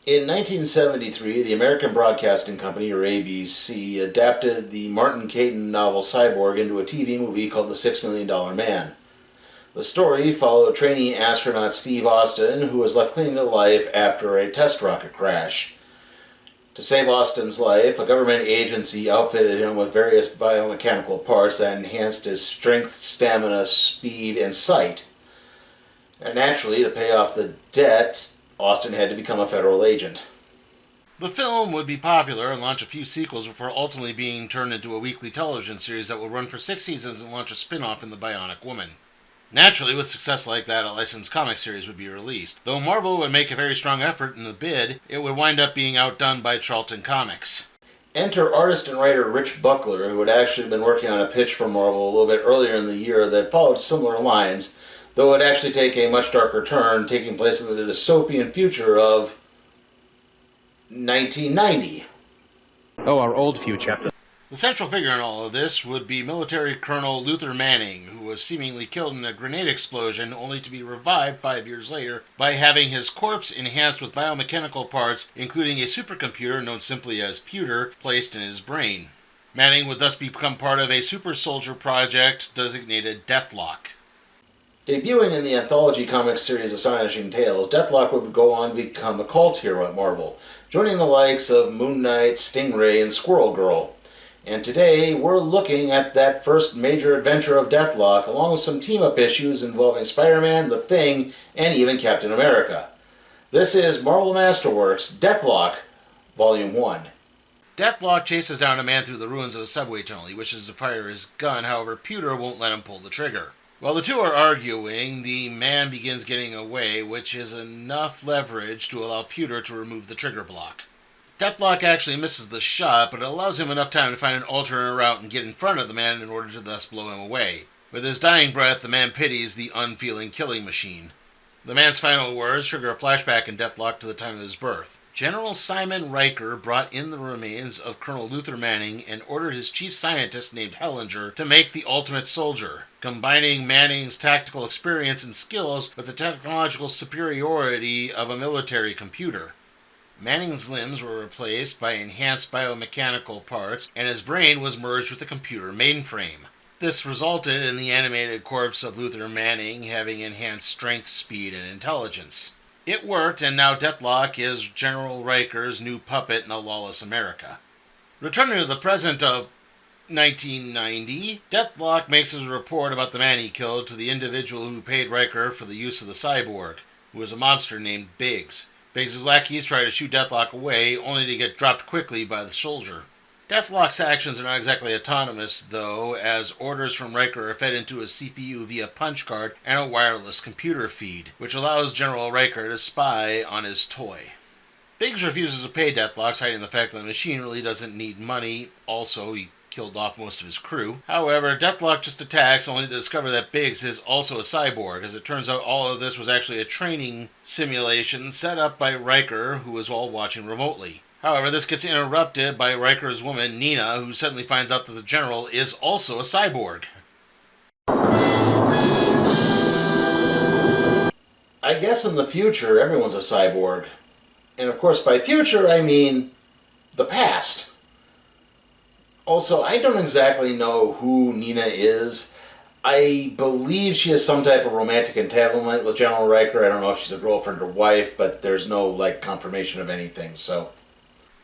In 1973, the American Broadcasting Company, or ABC, adapted the Martin Caton novel Cyborg into a TV movie called The $6 Million Man. The story followed trainee astronaut Steve Austin, who was left clinging to life after a test rocket crash. To save Austin's life, a government agency outfitted him with various biomechanical parts that enhanced his strength, stamina, speed, and sight. And naturally, to pay off the debt, Austin had to become a federal agent. The film would be popular and launch a few sequels before ultimately being turned into a weekly television series that would run for 6 seasons and launch a spin-off in The Bionic Woman. Naturally, with success like that, a licensed comic series would be released. Though Marvel would make a very strong effort in the bid, it would wind up being outdone by Charlton Comics. Enter artist and writer Rich Buckler, who had actually been working on a pitch for Marvel a little bit earlier in the year that followed similar lines, though it would actually take a much darker turn, taking place in the dystopian future of 1990. Oh, our old future. The central figure in all of this would be military Colonel Luther Manning, who was seemingly killed in a grenade explosion only to be revived 5 years later by having his corpse enhanced with biomechanical parts, including a supercomputer known simply as Pewter, placed in his brain. Manning would thus become part of a super soldier project designated Deathlok. Debuting in the anthology comic series Astonishing Tales, Deathlok would go on to become a cult hero at Marvel, joining the likes of Moon Knight, Stingray, and Squirrel Girl. And today, we're looking at that first major adventure of Deathlok, along with some team-up issues involving Spider-Man, The Thing, and even Captain America. This is Marvel Masterworks, Deathlok, Volume 1. Deathlok chases down a man through the ruins of a subway tunnel. He wishes to fire his gun, however, Pewter won't let him pull the trigger. While the two are arguing, the man begins getting away, which is enough leverage to allow Pewter to remove the trigger block. Deathlok actually misses the shot, but it allows him enough time to find an alternate route and get in front of the man in order to thus blow him away. With his dying breath, the man pities the unfeeling killing machine. The man's final words trigger a flashback in Deathlok to the time of his birth. General Simon Riker brought in the remains of Colonel Luther Manning and ordered his chief scientist named Hellinger to make the ultimate soldier, combining Manning's tactical experience and skills with the technological superiority of a military computer. Manning's limbs were replaced by enhanced biomechanical parts, and his brain was merged with the computer mainframe. This resulted in the animated corpse of Luther Manning having enhanced strength, speed, and intelligence. It worked, and now Deathlok is General Riker's new puppet in a lawless America. Returning to the present of 1990, Deathlok makes his report about the man he killed to the individual who paid Riker for the use of the cyborg, who was a mobster named Biggs. Biggs' lackeys try to shoot Deathlok away, only to get dropped quickly by the soldier. Deathlok's actions are not exactly autonomous, though, as orders from Riker are fed into his CPU via punch card and a wireless computer feed, which allows General Riker to spy on his toy. Biggs refuses to pay Deathlok, citing the fact that the machine really doesn't need money. Also, he killed off most of his crew. However, Deathlok just attacks only to discover that Biggs is also a cyborg, as it turns out all of this was actually a training simulation set up by Riker, who was all watching remotely. However, this gets interrupted by Riker's woman, Nina, who suddenly finds out that the general is also a cyborg. I guess in the future, everyone's a cyborg. And of course, by future, I mean the past. Also, I don't exactly know who Nina is. I believe she has some type of romantic entanglement with General Riker. I don't know if she's a girlfriend or wife, but there's no, confirmation of anything, so.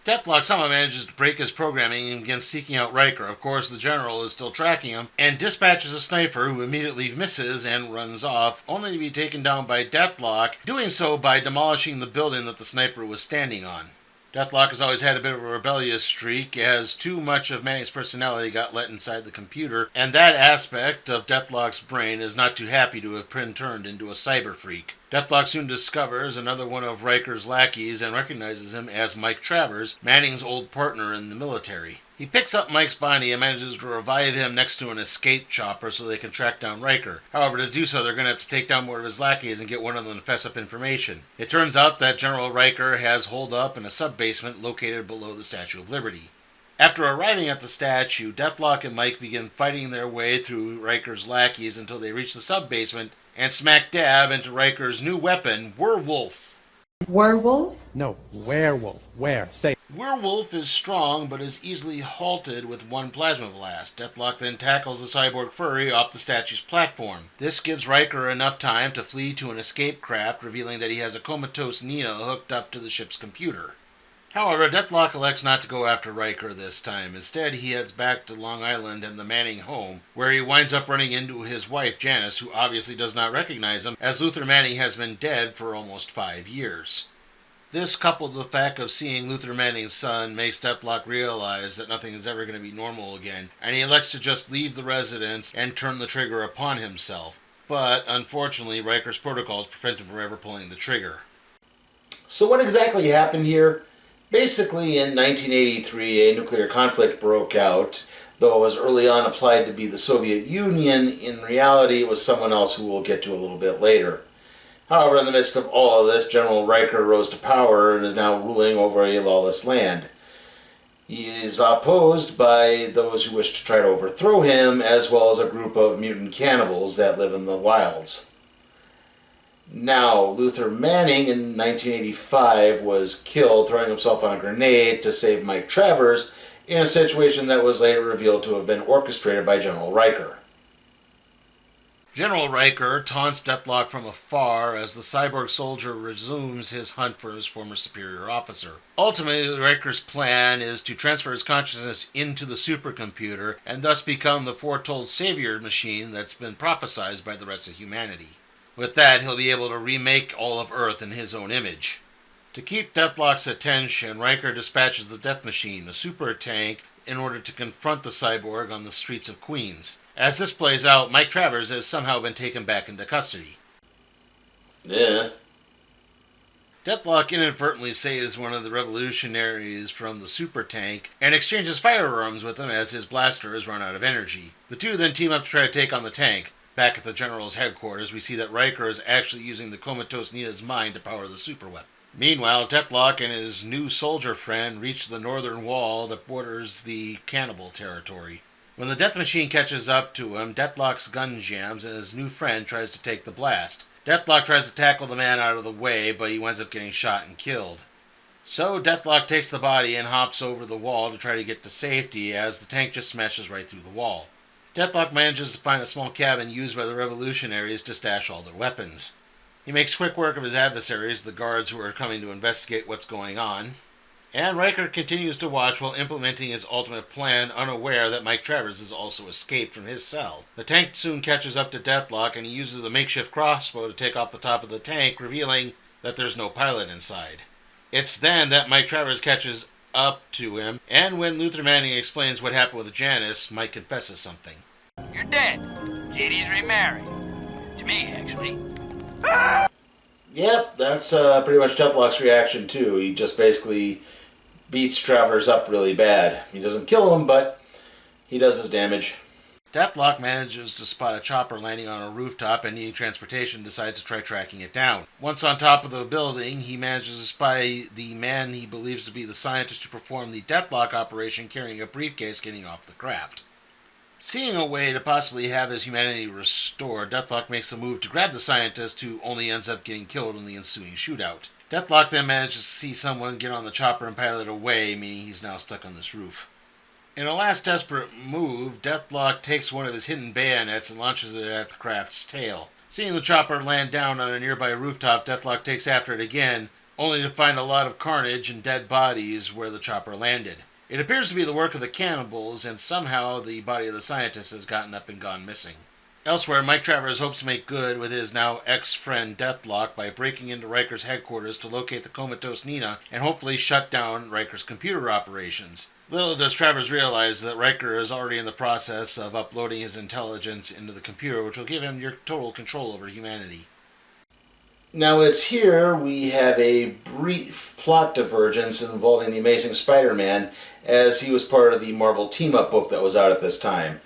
Deathlok somehow manages to break his programming and begins seeking out Riker. Of course, the general is still tracking him, and dispatches a sniper who immediately misses and runs off, only to be taken down by Deathlok, doing so by demolishing the building that the sniper was standing on. Deathlok has always had a bit of a rebellious streak, as too much of Manning's personality got let inside the computer, and that aspect of Deathlok's brain is not too happy to have been turned into a cyber freak. Deathlok soon discovers another one of Riker's lackeys and recognizes him as Mike Travers, Manning's old partner in the military. He picks up Mike's body and manages to revive him next to an escape chopper so they can track down Riker. However, to do so, they're going to have to take down more of his lackeys and get one of them to fess up information. It turns out that General Riker has holed up in a sub-basement located below the Statue of Liberty. After arriving at the statue, Deathlok and Mike begin fighting their way through Riker's lackeys until they reach the sub-basement and smack dab into Riker's new weapon, Werewolf. Werewolf? No, werewolf. Where? Say. Werewolf is strong, but is easily halted with one plasma blast. Deathlok then tackles the cyborg furry off the statue's platform. This gives Riker enough time to flee to an escape craft, revealing that he has a comatose Nina hooked up to the ship's computer. However, Deathlok elects not to go after Riker this time. Instead, he heads back to Long Island and the Manning home, where he winds up running into his wife, Janice, who obviously does not recognize him, as Luther Manning has been dead for almost 5 years. This, coupled with the fact of seeing Luther Manning's son, makes Deathlok realize that nothing is ever going to be normal again, and he elects to just leave the residence and turn the trigger upon himself. But, unfortunately, Riker's protocols prevent him from ever pulling the trigger. So what exactly happened here? Basically, in 1983, a nuclear conflict broke out. Though it was early on applied to be the Soviet Union, in reality it was someone else who we'll get to a little bit later. However, in the midst of all of this, General Riker rose to power and is now ruling over a lawless land. He is opposed by those who wish to try to overthrow him, as well as a group of mutant cannibals that live in the wilds. Now, Luther Manning in 1985 was killed throwing himself on a grenade to save Mike Travers in a situation that was later revealed to have been orchestrated by General Riker. General Riker taunts Deathlok from afar as the cyborg soldier resumes his hunt for his former superior officer. Ultimately, Riker's plan is to transfer his consciousness into the supercomputer and thus become the foretold savior machine that's been prophesied by the rest of humanity. With that, he'll be able to remake all of Earth in his own image. To keep Deathlok's attention, Riker dispatches the Death Machine, a super tank, in order to confront the cyborg on the streets of Queens. As this plays out, Mike Travers has somehow been taken back into custody. Yeah. Deathlok inadvertently saves one of the revolutionaries from the super tank and exchanges firearms with him as his blaster has run out of energy. The two then team up to try to take on the tank. Back at the General's headquarters, we see that Riker is actually using the comatose Nina's mind to power the super weapon. Meanwhile, Deathlok and his new soldier friend reach the northern wall that borders the cannibal territory. When the Death Machine catches up to him, Deathlok's gun jams and his new friend tries to take the blast. Deathlok tries to tackle the man out of the way, but he winds up getting shot and killed. So Deathlok takes the body and hops over the wall to try to get to safety as the tank just smashes right through the wall. Deathlok manages to find a small cabin used by the revolutionaries to stash all their weapons. He makes quick work of his adversaries, the guards who are coming to investigate what's going on. And Riker continues to watch while implementing his ultimate plan, unaware that Mike Travers has also escaped from his cell. The tank soon catches up to Deathlok, and he uses a makeshift crossbow to take off the top of the tank, revealing that there's no pilot inside. It's then that Mike Travers catches up to him, and when Luther Manning explains what happened with Janice, Mike confesses something. You're dead. JD's remarried. To me, actually. Yep, that's pretty much Deathlok's reaction too. He just basically beats Travers up really bad. He doesn't kill him, but he does his damage. Deathlok manages to spot a chopper landing on a rooftop and needing transportation decides to try tracking it down. Once on top of the building, he manages to spy the man he believes to be the scientist who performed the Deathlok operation carrying a briefcase getting off the craft. Seeing a way to possibly have his humanity restored, Deathlok makes a move to grab the scientist who only ends up getting killed in the ensuing shootout. Deathlok then manages to see someone get on the chopper and pilot away, meaning he's now stuck on this roof. In a last desperate move, Deathlok takes one of his hidden bayonets and launches it at the craft's tail. Seeing the chopper land down on a nearby rooftop, Deathlok takes after it again, only to find a lot of carnage and dead bodies where the chopper landed. It appears to be the work of the cannibals, and somehow the body of the scientist has gotten up and gone missing. Elsewhere, Mike Travers hopes to make good with his now ex-friend Deathlok by breaking into Riker's headquarters to locate the comatose Nina and hopefully shut down Riker's computer operations. Little does Travers realize that Riker is already in the process of uploading his intelligence into the computer, which will give him total control over humanity. Now it's here we have a brief plot divergence involving the Amazing Spider-Man, as he was part of the Marvel Team-Up book that was out at this time.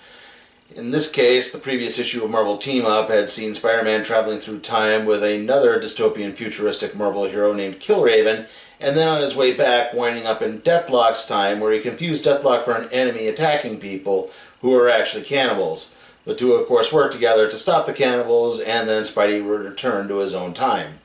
In this case, the previous issue of Marvel Team-Up had seen Spider-Man traveling through time with another dystopian futuristic Marvel hero named Killraven, and then on his way back winding up in Deathlok's time, where he confused Deathlok for an enemy attacking people who are actually cannibals. The two, of course, work together to stop the cannibals, and then Spidey would return to his own time.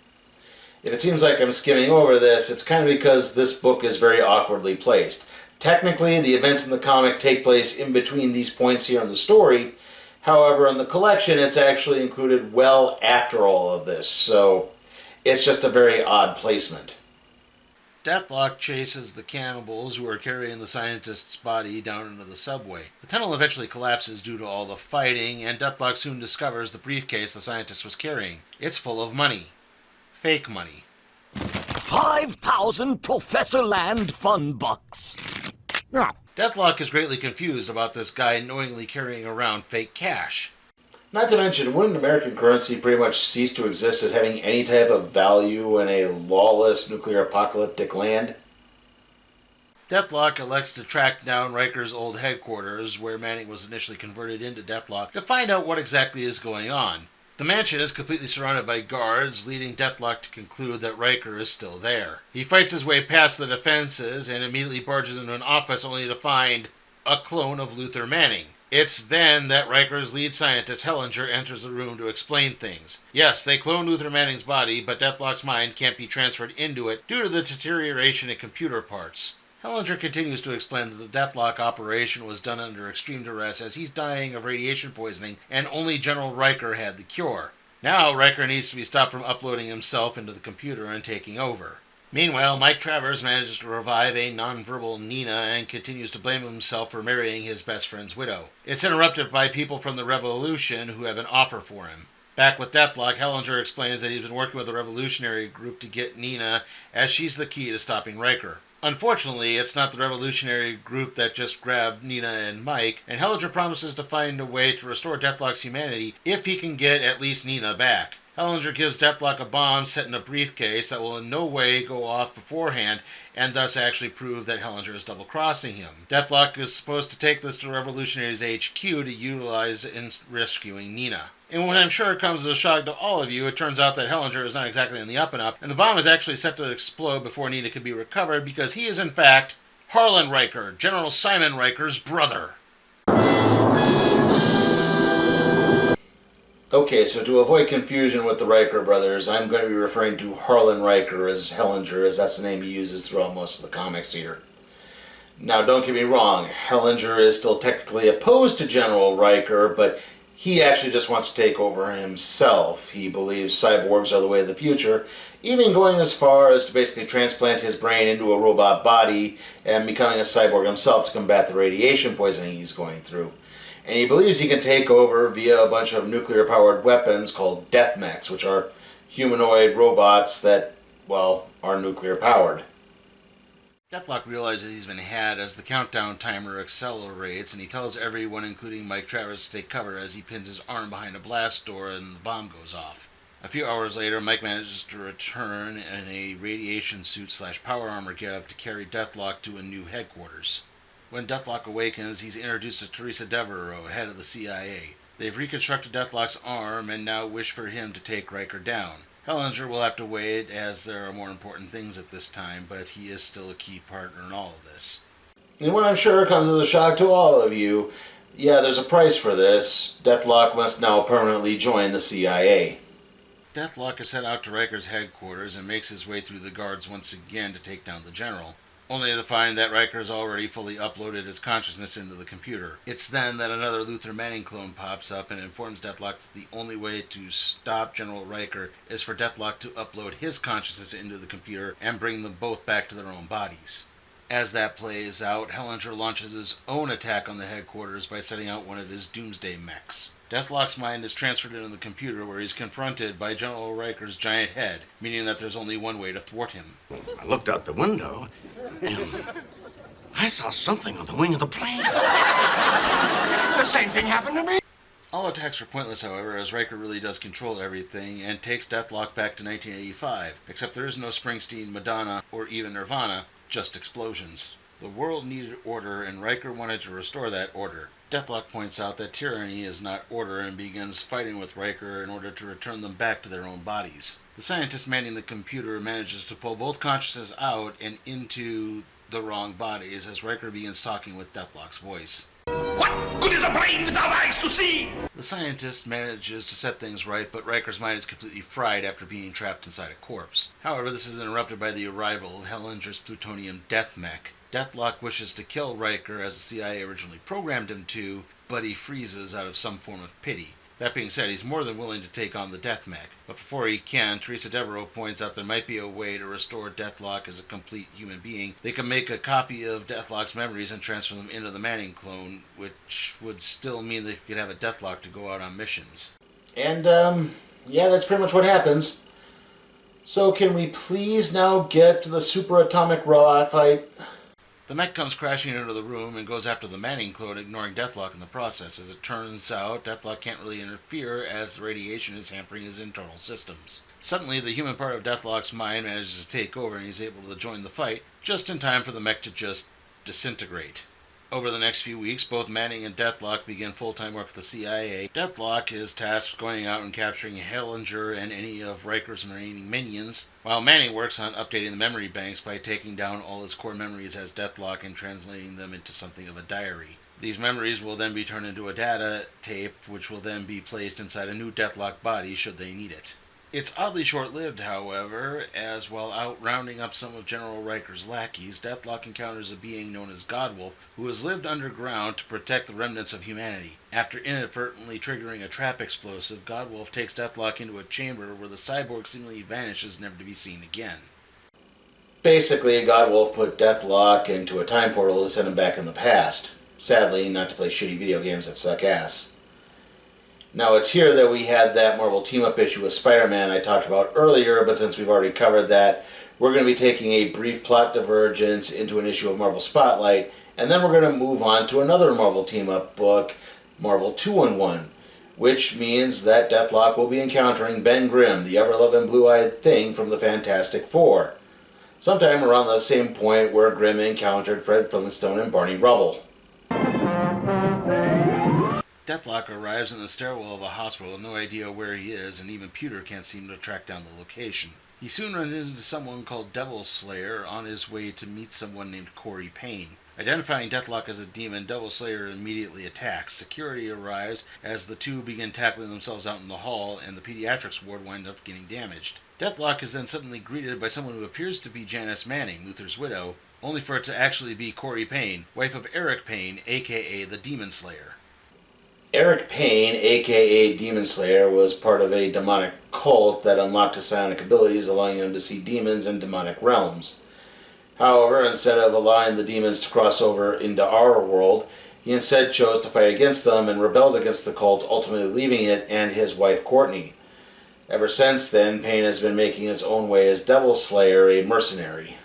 If it seems like I'm skimming over this, it's kind of because this book is very awkwardly placed. Technically, the events in the comic take place in between these points here in the story. However, in the collection, it's actually included well after all of this, so it's just a very odd placement. Deathlok chases the cannibals who are carrying the scientist's body down into the subway. The tunnel eventually collapses due to all the fighting, and Deathlok soon discovers the briefcase the scientist was carrying. It's full of money. Fake money. 5,000 Professor Land fun bucks. Deathlok is greatly confused about this guy knowingly carrying around fake cash. Not to mention, wouldn't American currency pretty much cease to exist as having any type of value in a lawless, nuclear apocalyptic land? Deathlok elects to track down Riker's old headquarters, where Manning was initially converted into Deathlok, to find out what exactly is going on. The mansion is completely surrounded by guards, leading Deathlok to conclude that Riker is still there. He fights his way past the defenses and immediately barges into an office only to find a clone of Luther Manning. It's then that Riker's lead scientist, Hellinger, enters the room to explain things. Yes, they cloned Luther Manning's body, but Deathlok's mind can't be transferred into it due to the deterioration in computer parts. Hellinger continues to explain that the Deathlok operation was done under extreme duress as he's dying of radiation poisoning and only General Riker had the cure. Now Riker needs to be stopped from uploading himself into the computer and taking over. Meanwhile, Mike Travers manages to revive a nonverbal Nina and continues to blame himself for marrying his best friend's widow. It's interrupted by people from the Revolution who have an offer for him. Back with Deathlok, Hellinger explains that he's been working with the revolutionary group to get Nina, as she's the key to stopping Riker. Unfortunately, it's not the revolutionary group that just grabbed Nina and Mike, and Hellinger promises to find a way to restore Deathlok's humanity if he can get at least Nina back. Hellinger gives Deathlok a bomb set in a briefcase that will in no way go off beforehand, and thus actually prove that Hellinger is double-crossing him. Deathlok is supposed to take this to Revolutionary's HQ to utilize in rescuing Nina. And when I'm sure it comes as a shock to all of you, it turns out that Hellinger is not exactly in the up-and-up, and the bomb is actually set to explode before Nina can be recovered because he is in fact Harlan Riker, General Simon Riker's brother. Okay, so to avoid confusion with the Riker brothers, I'm going to be referring to Harlan Riker as Hellinger, as that's the name he uses throughout most of the comics here. Now, don't get me wrong, Hellinger is still technically opposed to General Riker, but he actually just wants to take over himself. He believes cyborgs are the way of the future, even going as far as to basically transplant his brain into a robot body and becoming a cyborg himself to combat the radiation poisoning he's going through. And he believes he can take over via a bunch of nuclear-powered weapons called death mechs, which are humanoid robots that, well, are nuclear-powered. Deathlok realizes he's been had as the countdown timer accelerates, and he tells everyone, including Mike Travers, to take cover as he pins his arm behind a blast door and the bomb goes off. A few hours later, Mike manages to return in a radiation suit/power armor getup to carry Deathlok to a new headquarters. When Deathlok awakens, he's introduced to Teresa Devereaux, head of the CIA. They've reconstructed Deathlok's arm and now wish for him to take Riker down. Hellinger will have to wait, as there are more important things at this time, but he is still a key partner in all of this. And what I'm sure comes as a shock to all of you, yeah, there's a price for this. Deathlok must now permanently join the CIA. Deathlok is sent out to Riker's headquarters and makes his way through the guards once again to take down the general, only to find that Riker's already fully uploaded his consciousness into the computer. It's then that another Luther Manning clone pops up and informs Deathlok that the only way to stop General Riker is for Deathlok to upload his consciousness into the computer and bring them both back to their own bodies. As that plays out, Hellinger launches his own attack on the headquarters by setting out one of his doomsday mechs. Deathlok's mind is transferred into the computer, where he's confronted by General Riker's giant head, meaning that there's only one way to thwart him. I looked out the window, and I saw something on the wing of the plane. The same thing happened to me. All attacks are pointless, however, as Riker really does control everything and takes Deathlok back to 1985, except there is no Springsteen, Madonna, or even Nirvana, just explosions. The world needed order, and Riker wanted to restore that order. Deathlok points out that tyranny is not order and begins fighting with Riker in order to return them back to their own bodies. The scientist manning the computer manages to pull both consciousness out and into the wrong bodies as Riker begins talking with Deathlok's voice. What good is a brain without eyes to see? The scientist manages to set things right, but Riker's mind is completely fried after being trapped inside a corpse. However, this is interrupted by the arrival of Hellinger's plutonium death mech. Deathlok wishes to kill Riker as the CIA originally programmed him to, but he freezes out of some form of pity. That being said, he's more than willing to take on the death mech. But before he can, Teresa Devereaux points out there might be a way to restore Deathlok as a complete human being. They can make a copy of Deathlok's memories and transfer them into the Manning clone, which would still mean they could have a Deathlok to go out on missions. And, yeah, that's pretty much what happens. So can we please now get to the superatomic robot fight? The mech comes crashing into the room and goes after the Manning clone, ignoring Deathlok in the process. As it turns out, Deathlok can't really interfere as the radiation is hampering his internal systems. Suddenly, the human part of Deathlok's mind manages to take over and he's able to join the fight, just in time for the mech to just disintegrate. Over the next few weeks, both Manning and Deathlok begin full-time work with the CIA. Deathlok is tasked with going out and capturing Hellinger and any of Riker's remaining minions, while Manning works on updating the memory banks by taking down all his core memories as Deathlok and translating them into something of a diary. These memories will then be turned into a data tape, which will then be placed inside a new Deathlok body should they need it. It's oddly short-lived, however, as while out rounding up some of General Riker's lackeys, Deathlok encounters a being known as Godwolf, who has lived underground to protect the remnants of humanity. After inadvertently triggering a trap explosive, Godwolf takes Deathlok into a chamber where the cyborg seemingly vanishes, never to be seen again. Basically, Godwolf put Deathlok into a time portal to send him back in the past. Sadly, not to play shitty video games that suck ass. Now, it's here that we had that Marvel team-up issue with Spider-Man I talked about earlier, but since we've already covered that, we're going to be taking a brief plot divergence into an issue of Marvel Spotlight, and then we're going to move on to another Marvel team-up book, Marvel 2-in-1, which means that Deathlok will be encountering Ben Grimm, the ever-loving blue-eyed thing from the Fantastic Four, sometime around the same point where Grimm encountered Fred Flintstone and Barney Rubble. Deathlok arrives in the stairwell of a hospital with no idea where he is, and even Pewter can't seem to track down the location. He soon runs into someone called Devil Slayer on his way to meet someone named Corey Payne. Identifying Deathlok as a demon, Devil Slayer immediately attacks. Security arrives as the two begin tackling themselves out in the hall, and the pediatrics ward winds up getting damaged. Deathlok is then suddenly greeted by someone who appears to be Janice Manning, Luther's widow, only for it to actually be Corey Payne, wife of Eric Payne, aka the Demon Slayer. Eric Payne, aka Demon Slayer, was part of a demonic cult that unlocked his psionic abilities, allowing him to see demons in demonic realms. However, instead of allowing the demons to cross over into our world, he instead chose to fight against them and rebelled against the cult, ultimately leaving it and his wife Courtney. Ever since then, Payne has been making his own way as Devil Slayer, a mercenary.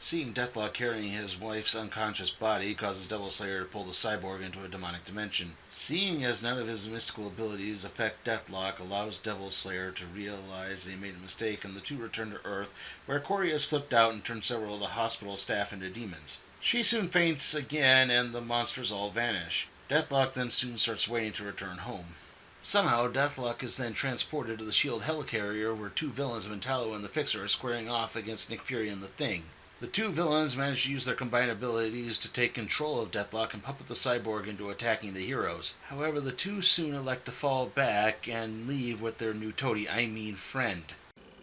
Seeing Deathlok carrying his wife's unconscious body causes Devil Slayer to pull the cyborg into a demonic dimension. Seeing as none of his mystical abilities affect Deathlok allows Devil Slayer to realize they made a mistake, and the two return to Earth, where Corey has flipped out and turned several of the hospital staff into demons. She soon faints again, and the monsters all vanish. Deathlok then soon starts waiting to return home. Somehow, Deathlok is then transported to the S.H.I.E.L.D. helicarrier, where two villains of Metallo and the Fixer are squaring off against Nick Fury and the Thing. The two villains manage to use their combined abilities to take control of Deathlok and puppet the cyborg into attacking the heroes. However, the two soon elect to fall back and leave with their new friend.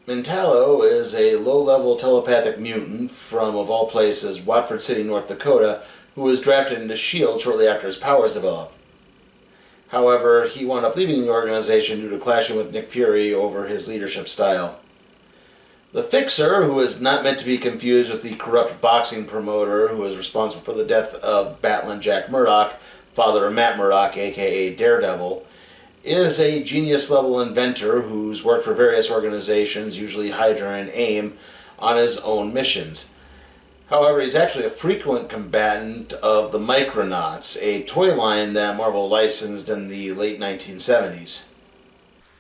Metallo is a low-level telepathic mutant from, of all places, Watford City, North Dakota, who was drafted into S.H.I.E.L.D. shortly after his powers developed. However, he wound up leaving the organization due to clashing with Nick Fury over his leadership style. The Fixer, who is not meant to be confused with the corrupt boxing promoter who is responsible for the death of Batlin Jack Murdoch, father of Matt Murdock, aka Daredevil, is a genius-level inventor who's worked for various organizations, usually Hydra and AIM, on his own missions. However, he's actually a frequent combatant of the Micronauts, a toy line that Marvel licensed in the late 1970s.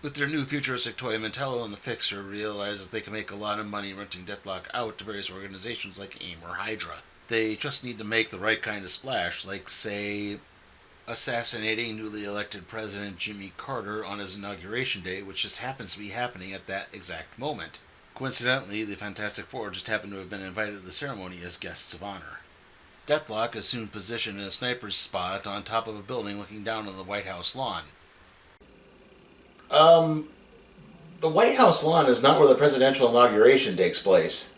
With their new futuristic toy, Metallo and the Fixer realize that they can make a lot of money renting Deathlok out to various organizations like AIM or Hydra. They just need to make the right kind of splash, like, say, assassinating newly elected President Jimmy Carter on his inauguration day, which just happens to be happening at that exact moment. Coincidentally, the Fantastic Four just happen to have been invited to the ceremony as guests of honor. Deathlok is soon positioned in a sniper's spot on top of a building looking down on the White House lawn. The White House lawn is not where the presidential inauguration takes place.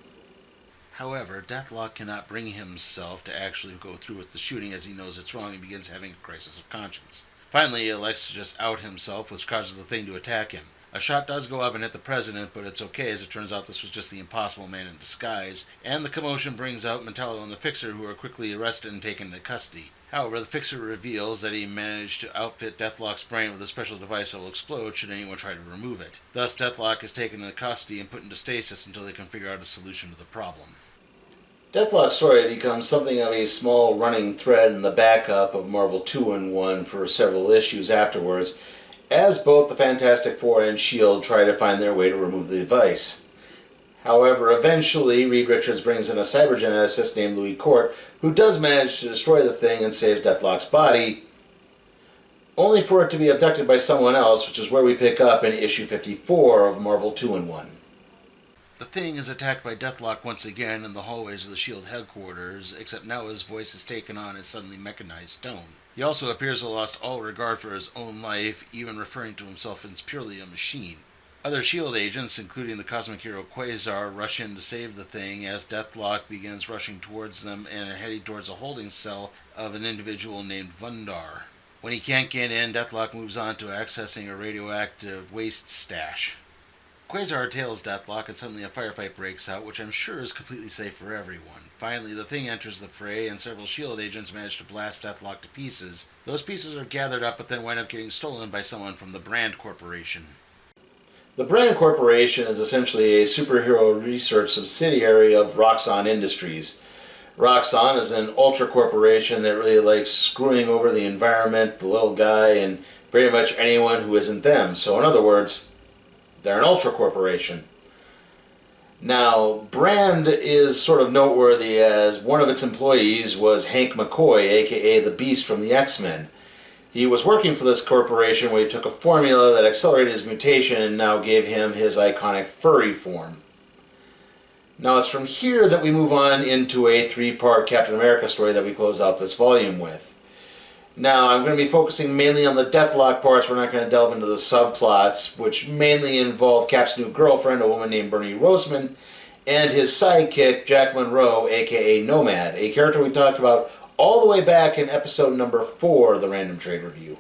However, Deathlok cannot bring himself to actually go through with the shooting as he knows it's wrong and begins having a crisis of conscience. Finally, he elects to just out himself, which causes the thing to attack him. A shot does go off and hit the president, but it's okay as it turns out this was just the Impossible Man in disguise, and the commotion brings out Metallo and the Fixer, who are quickly arrested and taken into custody. However, the Fixer reveals that he managed to outfit Deathlok's brain with a special device that will explode should anyone try to remove it. Thus, Deathlok is taken into custody and put into stasis until they can figure out a solution to the problem. Deathlok's story becomes something of a small running thread in the backup of Marvel 2-in-1 for several issues afterwards, as both the Fantastic Four and S.H.I.E.L.D. try to find their way to remove the device. However, eventually, Reed Richards brings in a cybergeneticist named Louis Court, who does manage to destroy the thing and saves Deathlok's body, only for it to be abducted by someone else, which is where we pick up in issue 54 of Marvel 2-in-1. The Thing is attacked by Deathlok once again in the hallways of the S.H.I.E.L.D. headquarters, except now his voice is taken on his suddenly mechanized tone. He also appears to have lost all regard for his own life, even referring to himself as purely a machine. Other S.H.I.E.L.D. agents, including the cosmic hero Quasar, rush in to save the Thing as Deathlok begins rushing towards them and heading towards a holding cell of an individual named Vundar. When he can't get in, Deathlok moves on to accessing a radioactive waste stash. Quasar tails Deathlok and suddenly a firefight breaks out, which I'm sure is completely safe for everyone. Finally, the Thing enters the fray and several S.H.I.E.L.D. agents manage to blast Deathlok to pieces. Those pieces are gathered up but then wind up getting stolen by someone from the Brand Corporation. The Brand Corporation is essentially a superhero research subsidiary of Roxxon Industries. Roxxon is an ultra corporation that really likes screwing over the environment, the little guy, and pretty much anyone who isn't them. So in other words, they're an ultra corporation. Now, Brand is sort of noteworthy as one of its employees was Hank McCoy, aka the Beast from the X-Men. He was working for this corporation where he took a formula that accelerated his mutation and now gave him his iconic furry form. Now it's from here that we move on into a 3-part Captain America story that we close out this volume with. Now, I'm going to be focusing mainly on the Deathlok parts. We're not going to delve into the subplots, which mainly involve Cap's new girlfriend, a woman named Bernie Roseman, and his sidekick, Jack Monroe, aka Nomad, a character we talked about all the way back in episode number 4 of the Random Trade Review.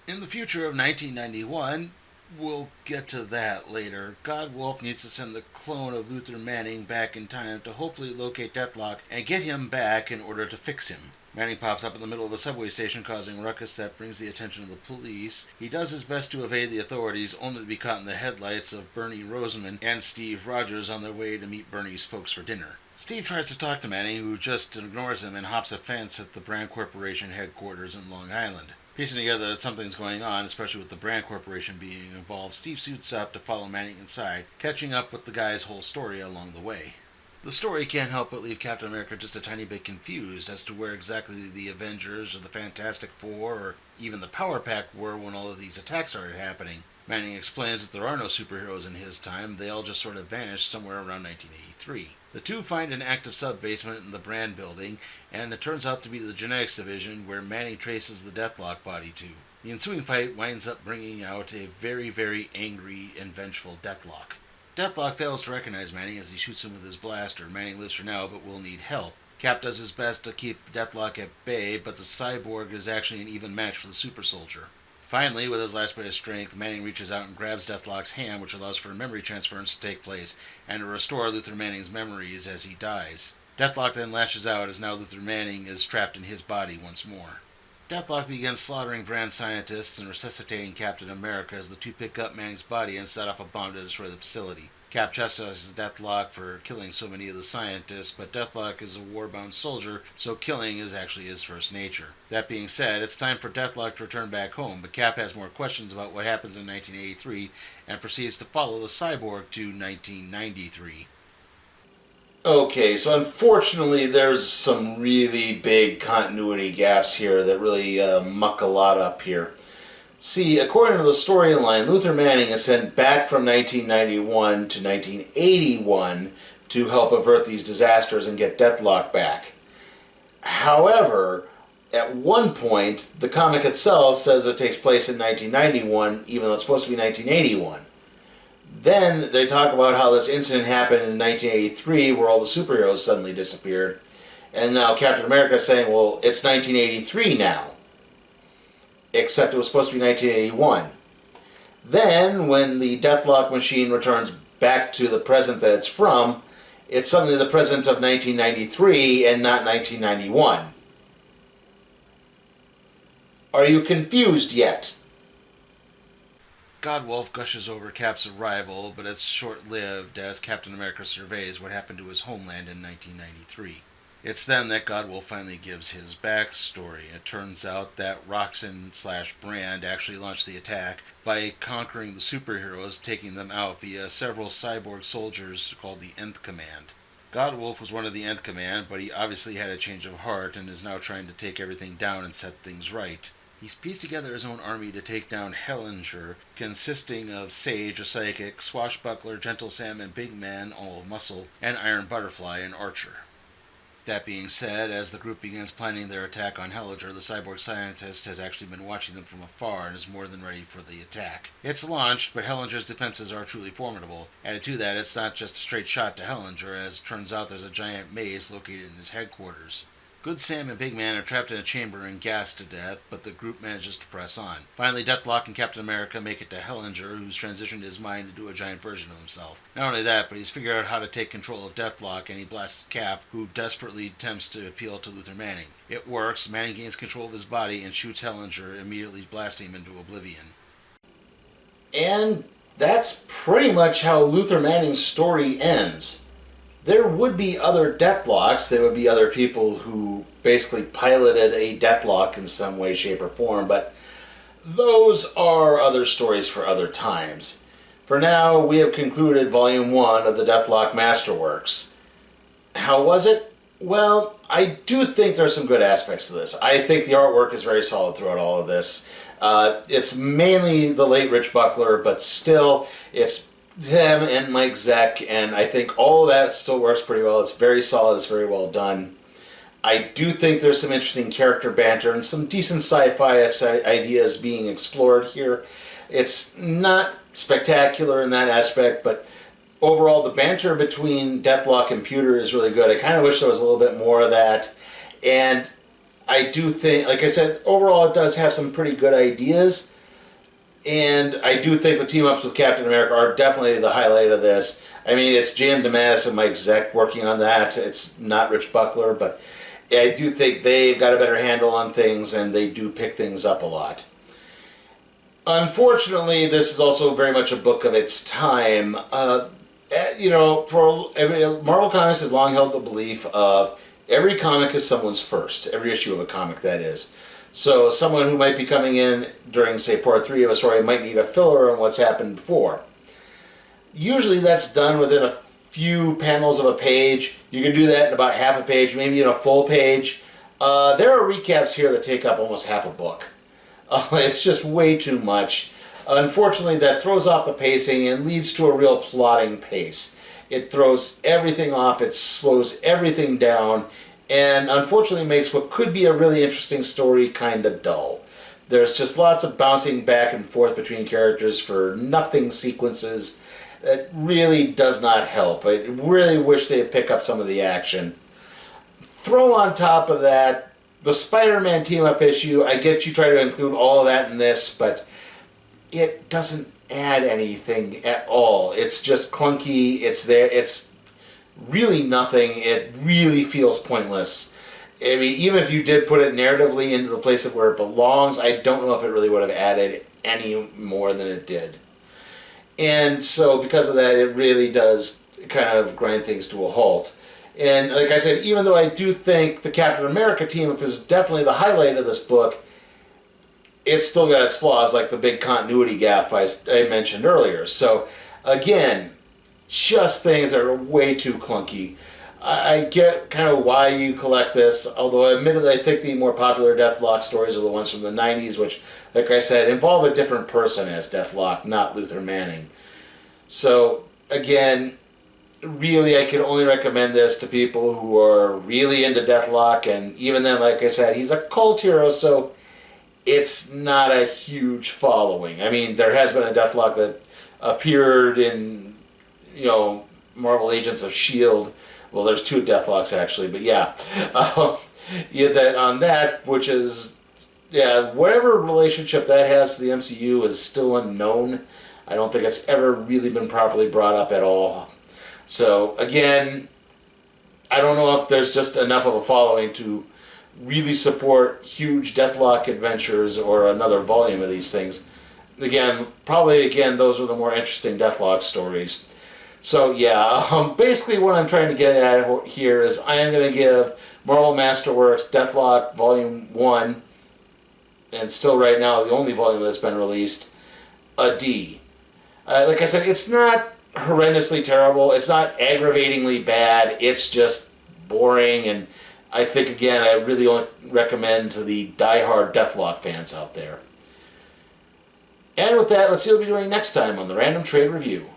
In the future of 1991, we'll get to that later, God Wolf needs to send the clone of Luther Manning back in time to hopefully locate Deathlok and get him back in order to fix him. Manning pops up in the middle of a subway station causing a ruckus that brings the attention of the police. He does his best to evade the authorities, only to be caught in the headlights of Bernie Roseman and Steve Rogers on their way to meet Bernie's folks for dinner. Steve tries to talk to Manning, who just ignores him and hops a fence at the Brand Corporation headquarters in Long Island. Piecing together that something's going on, especially with the Brand Corporation being involved, Steve suits up to follow Manning inside, catching up with the guy's whole story along the way. The story can't help but leave Captain America just a tiny bit confused as to where exactly the Avengers or the Fantastic Four or even the Power Pack were when all of these attacks started happening. Manning explains that there are no superheroes in his time, they all just sort of vanished somewhere around 1983. The two find an active sub-basement in the Brand building, and it turns out to be the genetics division where Manning traces the Deathlok body to. The ensuing fight winds up bringing out a very, very angry and vengeful Deathlok. Deathlok fails to recognize Manning as he shoots him with his blaster. Manning lives for now, but will need help. Cap does his best to keep Deathlok at bay, but the cyborg is actually an even match for the super soldier. Finally, with his last bit of strength, Manning reaches out and grabs Deathlok's hand, which allows for memory transference to take place, and to restore Luther Manning's memories as he dies. Deathlok then lashes out as now Luther Manning is trapped in his body once more. Deathlok begins slaughtering Brand scientists and resuscitating Captain America as the two pick up Manning's body and set off a bomb to destroy the facility. Cap chastises Deathlok for killing so many of the scientists, but Deathlok is a war-bound soldier, so killing is actually his first nature. That being said, it's time for Deathlok to return back home, but Cap has more questions about what happens in 1983 and proceeds to follow the cyborg to 1993. Okay, so unfortunately there's some really big continuity gaps here that really muck a lot up here. See, according to the storyline, Luther Manning is sent back from 1991 to 1981 to help avert these disasters and get Deathlok back. However, at one point, the comic itself says it takes place in 1991, even though it's supposed to be 1981. Then they talk about how this incident happened in 1983, where all the superheroes suddenly disappeared. And now Captain America is saying, well, it's 1983 now. Except it was supposed to be 1981. Then, when the Deathlok machine returns back to the present that it's from, it's suddenly the present of 1993 and not 1991. Are you confused yet? Godwolf gushes over Cap's arrival, but it's short-lived as Captain America surveys what happened to his homeland in 1993. It's then that Godwolf finally gives his backstory. It turns out that Roxxon/Brand actually launched the attack by conquering the superheroes, taking them out via several cyborg soldiers called the Nth Command. Godwolf was one of the Nth Command, but he obviously had a change of heart and is now trying to take everything down and set things right. He's pieced together his own army to take down Hellinger, consisting of Sage, a psychic, Swashbuckler, Gentle Sam, and Big Man, all muscle, and Iron Butterfly, an archer. That being said, as the group begins planning their attack on Hellinger, the cyborg scientist has actually been watching them from afar and is more than ready for the attack. It's launched, but Hellinger's defenses are truly formidable. Added to that, it's not just a straight shot to Hellinger, as it turns out there's a giant maze located in his headquarters. Good Sam and Big Man are trapped in a chamber and gassed to death, but the group manages to press on. Finally, Deathlok and Captain America make it to Hellinger, who's transitioned his mind into a giant version of himself. Not only that, but he's figured out how to take control of Deathlok, and he blasts Cap, who desperately attempts to appeal to Luther Manning. It works, Manning gains control of his body and shoots Hellinger, immediately blasting him into oblivion. And that's pretty much how Luther Manning's story ends. There would be other Deathloks. There would be other people who basically piloted a Deathlok in some way, shape, or form, but those are other stories for other times. For now, we have concluded Volume 1 of the Deathlok Masterworks. How was it? Well, I do think there's some good aspects to this. I think the artwork is very solid throughout all of this. It's mainly the late Rich Buckler, but still, it's him and Mike Zeck, and I think all of that still works pretty well. It's very solid, it's very well done. I do think there's some interesting character banter and some decent sci-fi ideas being explored here. It's not spectacular in that aspect, but overall the banter between Deathlok and Pewter is really good. I kind of wish there was a little bit more of that, and I do think, like I said, overall it does have some pretty good ideas. And I do think the team-ups with Captain America are definitely the highlight of this. I mean, it's Jan DeMatteis and Mike Zeck working on that. It's not Rich Buckler, but I do think they've got a better handle on things, and they do pick things up a lot. Unfortunately, this is also very much a book of its time. Marvel Comics has long held the belief of every comic is someone's first. Every issue of a comic, that is. So someone who might be coming in during, say, part 3 of a story might need a filler on what's happened before. Usually that's done within a few panels of a page. You can do that in about half a page, maybe in a full page. There are recaps here that take up almost half a book. It's just way too much. Unfortunately, that throws off the pacing and leads to a real plodding pace. It throws everything off, it slows everything down, and unfortunately makes what could be a really interesting story kind of dull. There's just lots of bouncing back and forth between characters for nothing sequences. That really does not help. I really wish they'd pick up some of the action. Throw on top of that the Spider-Man team-up issue. I get you try to include all of that in this, but it doesn't add anything at all. It's just clunky. It's there. It's really nothing. It really feels pointless. I mean, even if you did put it narratively into the place of where it belongs, I don't know if it really would have added any more than it did. And so because of that, it really does kind of grind things to a halt. And like I said, even though I do think the Captain America team-up is definitely the highlight of this book, it's still got its flaws, like the big continuity gap I mentioned earlier. So again, just things that are way too clunky. I get kind of why you collect this, although admittedly I think the more popular Deathlok stories are the ones from the 90s, which, like I said, involve a different person as Deathlok, not Luther Manning. So, again, really, I can only recommend this to people who are really into Deathlok, and even then, like I said, he's a cult hero, so it's not a huge following. I mean, there has been a Deathlok that appeared in, Marvel Agents of S.H.I.E.L.D. Well, there's 2 Deathloks, actually, but yeah. That on that, which is, whatever relationship that has to the MCU is still unknown. I don't think it's ever really been properly brought up at all. So, again, I don't know if there's just enough of a following to really support huge Deathlok adventures or another volume of these things. Again, those are the more interesting Deathlok stories. So, basically what I'm trying to get at here is I am going to give Marvel Masterworks Deathlok Volume 1, and still right now the only volume that's been released, a D. Like I said, it's not horrendously terrible. It's not aggravatingly bad. It's just boring, and I think, again, I really only recommend to the die-hard Deathlok fans out there. And with that, let's see what we'll be doing next time on the Random Trade Review.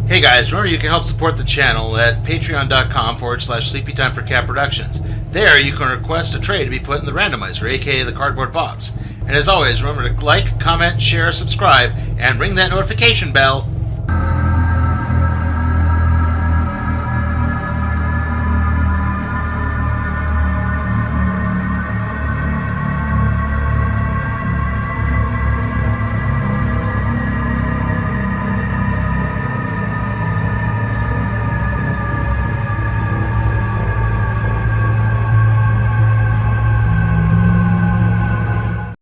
Hey guys, remember you can help support the channel at patreon.com/sleepytimeforcat productions. There you can request a trade to be put in the randomizer, aka the cardboard box. And as always, remember to like, comment, share, subscribe, and ring that notification bell